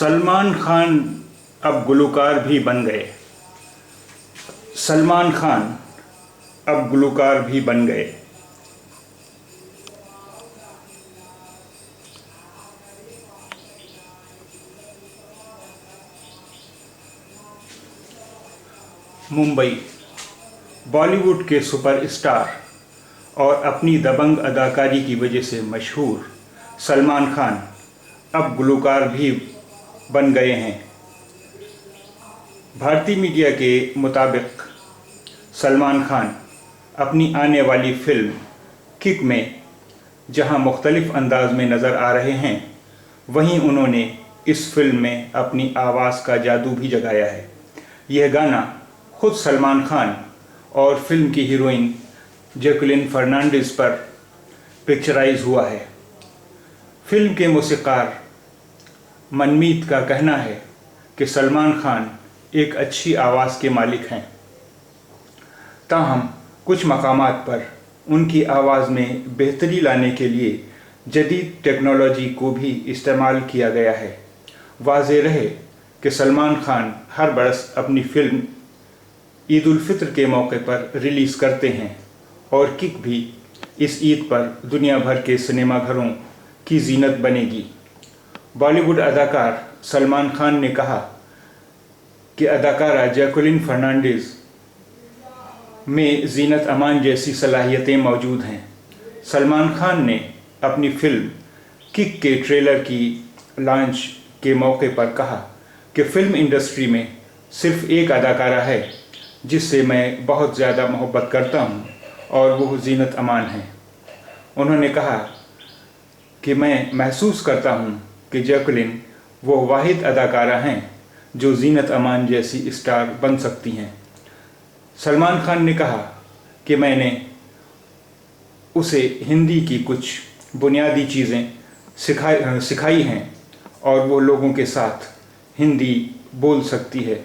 सलमान खान अब गुलकार भी बन गए। सलमान खान अब गुलकार भी बन गए। मुंबई। बॉलीवुड के सुपरस्टार और अपनी दबंग अदाकारी की वजह से मशहूर सलमान खान अब गुलकार भी बन गए हैं। भारतीय मीडिया के मुताबिक सलमान खान अपनी आने वाली फिल्म किक में जहां मुख्तलिफ अंदाज में नज़र आ रहे हैं, वहीं उन्होंने इस फिल्म में अपनी आवाज़ का जादू भी जगाया है। यह गाना खुद सलमान खान और फिल्म की हीरोइन जैकुलिन फर्नांडिस पर पिक्चराइज हुआ है। फिल्म के मौसीक़ार मनमीत का कहना है कि सलमान खान एक अच्छी आवाज़ के मालिक हैं, ताहम कुछ मकामात पर उनकी आवाज़ में बेहतरी लाने के लिए जदीद टेक्नोलॉजी को भी इस्तेमाल किया गया है। वाज़ेह रहे कि सलमान खान हर बरस अपनी फ़िल्म ईद उल फित्र के मौके पर रिलीज़ करते हैं और किक भी इस ईद पर दुनिया भर के सिनेमाघरों की जीनत बनेगी। बॉलीवुड अदाकार सलमान खान ने कहा कि अदाकारा जैकुलिन फर्नांडिस में जीनत अमान जैसी सलाहियतें मौजूद हैं। सलमान खान ने अपनी फिल्म किक के ट्रेलर की लॉन्च के मौके पर कहा कि फ़िल्म इंडस्ट्री में सिर्फ़ एक अदाकारा है जिससे मैं बहुत ज़्यादा मोहब्बत करता हूं और वो जीनत अमान हैं। उन्होंने कहा कि मैं महसूस करता हूं कि जैकुलिन वो वाहिद अदाकारा हैं जो जीनत अमान जैसी स्टार बन सकती हैं। सलमान खान ने कहा कि मैंने उसे हिंदी की कुछ बुनियादी चीज़ें सिखाई हैं और वो लोगों के साथ हिंदी बोल सकती है।